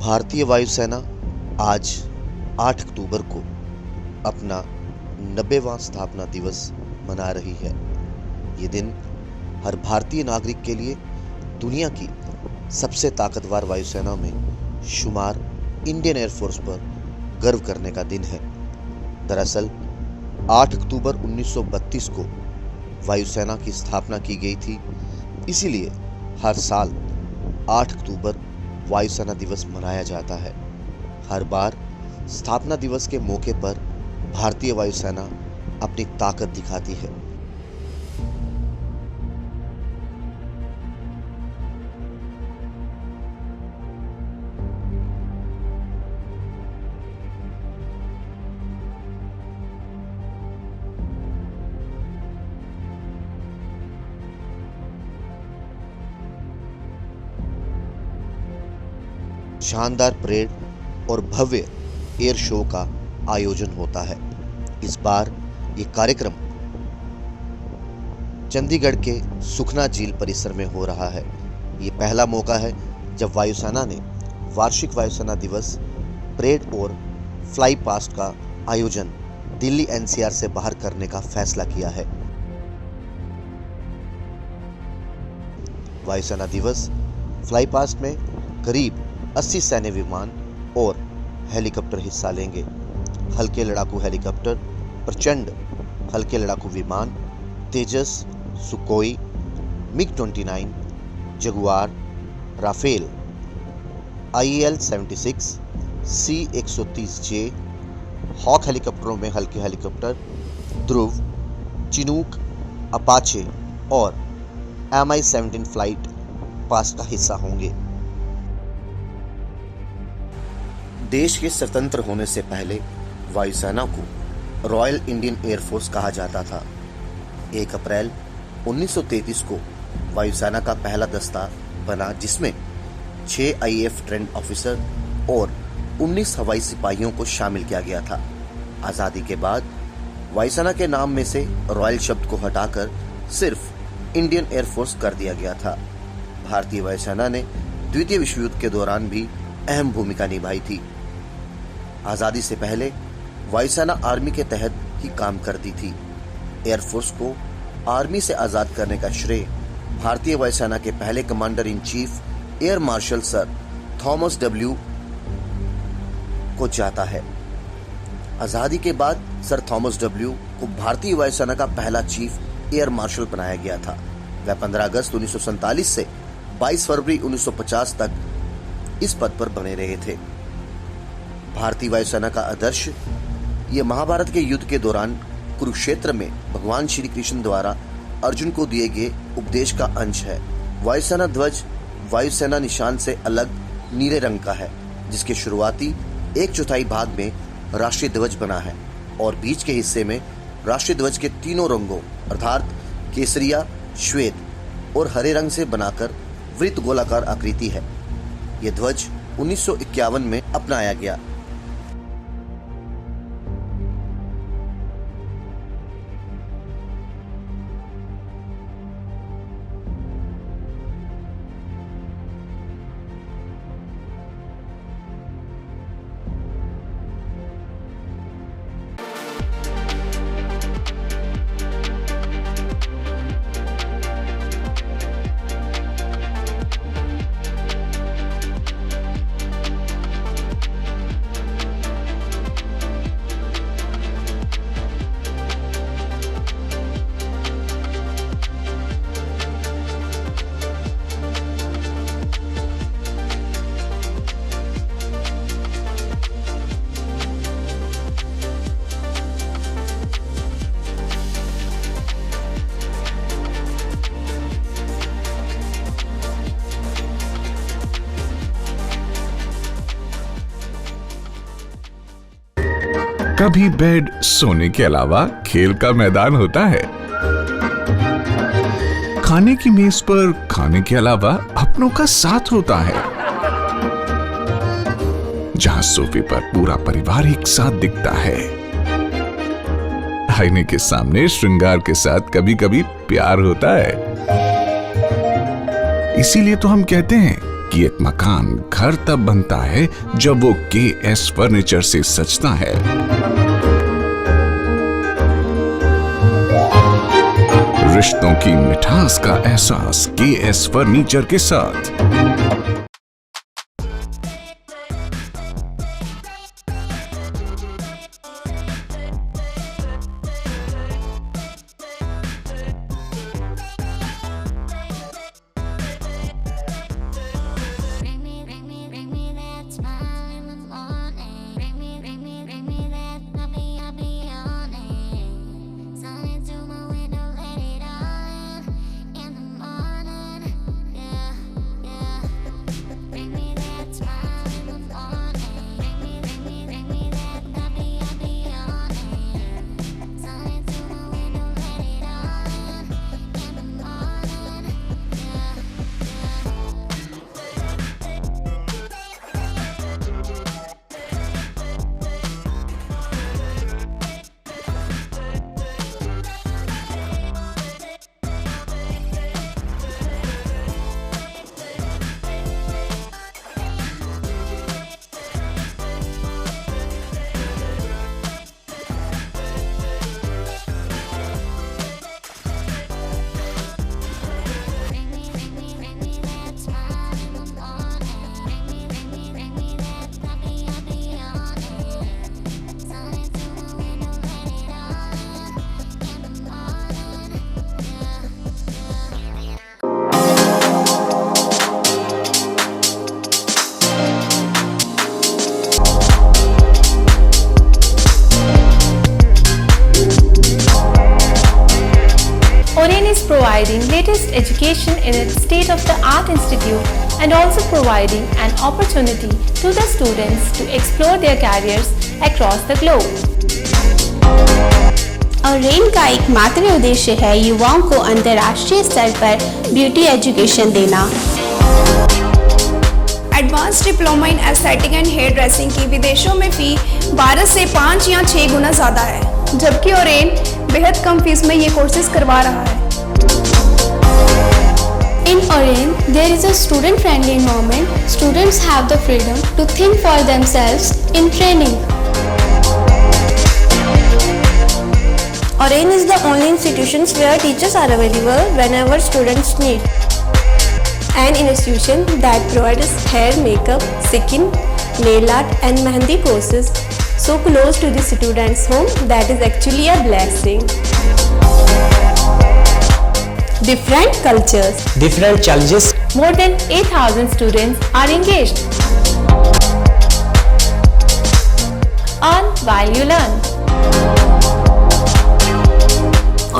भारतीय वायुसेना आज 8 अक्टूबर को अपना 90वां स्थापना दिवस मना रही है। ये दिन हर भारतीय नागरिक के लिए दुनिया की सबसे ताकतवर वायुसेना में शुमार इंडियन एयरफोर्स पर गर्व करने का दिन है। दरअसल 8 अक्टूबर 1932 को वायुसेना की स्थापना की गई थी, इसीलिए हर साल 8 अक्टूबर वायुसेना दिवस मनाया जाता है। हर बार स्थापना दिवस के मौके पर भारतीय वायुसेना अपनी ताकत दिखाती है। शानदार परेड और भव्य एयर शो का आयोजन होता है। इस बार ये कार्यक्रम चंडीगढ़ के सुखना झील परिसर में हो रहा है। ये पहला मौका है जब वायुसेना ने वार्षिक वायुसेना दिवस परेड और फ्लाई पास्ट का आयोजन दिल्ली एनसीआर से बाहर करने का फैसला किया है। वायुसेना दिवस फ्लाई पास्ट में करीब 80 सैन्य विमान और हेलीकॉप्टर हिस्सा लेंगे। हल्के लड़ाकू हेलीकॉप्टर, प्रचंड हल्के लड़ाकू विमान, तेजस, सुकोई, मिग-29, Jaguar, Rafale, IL-76, C-130J, Hawk हेलीकॉप्टरों में हल्के हेलीकॉप्टर, ध्रुव, चिनूक, अपाचे और Mi-17 फ्लाइट पास्ट का हिस्सा होंगे। देश के स्वतंत्र होने से पहले वायुसेना को रॉयल इंडियन एयरफोर्स कहा जाता था। 1 अप्रैल 1933 को वायुसेना का पहला दस्ता बना, जिसमें 6 IAF ट्रेंड ऑफिसर और 19 हवाई सिपाहियों को शामिल किया गया था। आज़ादी के बाद वायुसेना के नाम में से रॉयल शब्द को हटाकर सिर्फ इंडियन एयरफोर्स कर दिया गया था। भारतीय वायुसेना ने द्वितीय विश्व युद्ध के दौरान भी अहम भूमिका निभाई थी। आज़ादी से पहले वायुसेना आर्मी के तहत ही काम करती थी। एयरफोर्स को आर्मी से आज़ाद करने का श्रेय भारतीय वायुसेना के पहले commander in chief air marshal sir Thomas W को जाता है। आज़ादी के बाद सर थॉमस डब्ल्यू को भारतीय वायुसेना का पहला चीफ एयर मार्शल बनाया गया था। वह 15 अगस्त 1947 से 22 फरवरी 1950 तक इस पद पर बने रहे थे। भारतीय वायुसेना का आदर्श ये महाभारत के युद्ध के दौरान कुरुक्षेत्र में भगवान श्री कृष्ण द्वारा अर्जुन को दिए गए उपदेश का अंश है। वायुसेना ध्वज वायुसेना निशान से अलग नीले रंग का है, जिसके शुरुआती 1/4 भाग में राष्ट्रीय ध्वज बना है और बीच के हिस्से में राष्ट्रीय ध्वज के तीनों रंगों अर्थात केसरिया, श्वेत और हरे रंग से बनाकर वृत्त गोलाकार आकृति है। यह ध्वज 1951 में अपनाया गया। कभी बेड सोने के अलावा खेल का मैदान होता है। खाने की मेज पर खाने के अलावा अपनों का साथ होता है। जहां सोफे पर पूरा परिवार एक साथ दिखता है। आईने के सामने श्रृंगार के साथ कभी कभी प्यार होता है। इसीलिए तो हम कहते हैं कि एक मकान घर तब बनता है जब वो KS फर्नीचर से सजता है। रिश्तों की मिठास का एहसास KS फर्नीचर के साथ। Oren is providing latest education in its state-of-the-art institute and also providing an opportunity to the students to explore their careers across the globe. Orane का एकमात्र उद्देश्य है युवाओं को अंतर्राष्ट्रीय स्तर पर ब्यूटी एजुकेशन देना। Advance diploma in aesthetic and hair dressing की विदेशों में फी 12 से 5 या 6 गुना ज़्यादा है, जबकि ओरेन बेहद कम फीस में ये कोर्सेज करवा रहा है। In Oren, there is a student-friendly environment. Students have the freedom to think for themselves in training. Oren is the only institution where teachers are available whenever students need. An institution that provides hair, makeup, skin, nail art and mehendi courses so close to the students' home that is actually a blessing. Different cultures, different challenges. More than 8,000 students are engaged. Earn while you learn.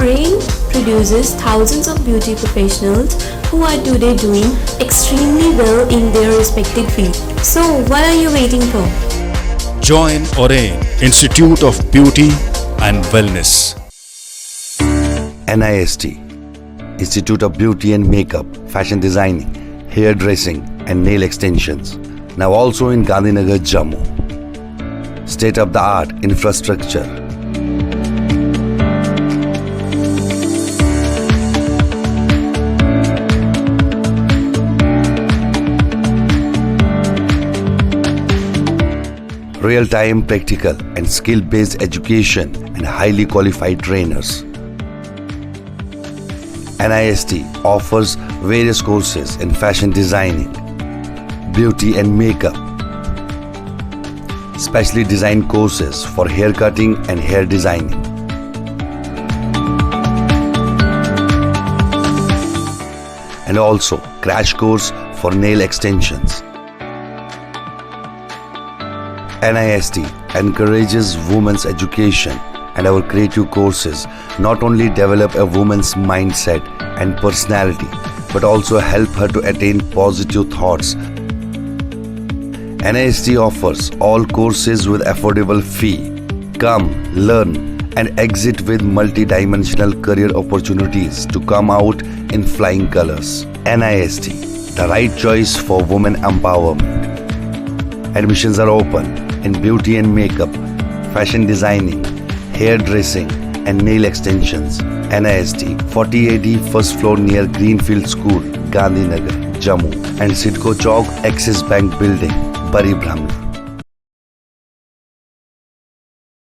Oren produces thousands of beauty professionals who are today doing extremely well in their respective field. So what are you waiting for? Join Oren Institute of Beauty and Wellness. NIST Institute of Beauty and Makeup, Fashion Designing, Hair Dressing and Nail Extensions. Now also in Gandhinagar, Jammu. State-of-the-art infrastructure. Real-time practical and skill-based education and highly qualified trainers. NIST offers various courses in fashion designing, beauty and makeup, specially designed courses for hair cutting and hair designing. And also crash course for nail extensions. NIST encourages women's education, and our creative courses not only develop a woman's mindset and personality, but also help her to attain positive thoughts. NIST offers all courses with affordable fee. Come, learn, and exit with multi-dimensional career opportunities to come out in flying colors. NIST, the right choice for women empowerment. Admissions are open in beauty and makeup, fashion designing, hair dressing and nail extensions. NIST, 40AD, first floor near Greenfield School, Gandhinagar, Jammu and Sidco Chowk, Axis Bank Building, Paribrahman.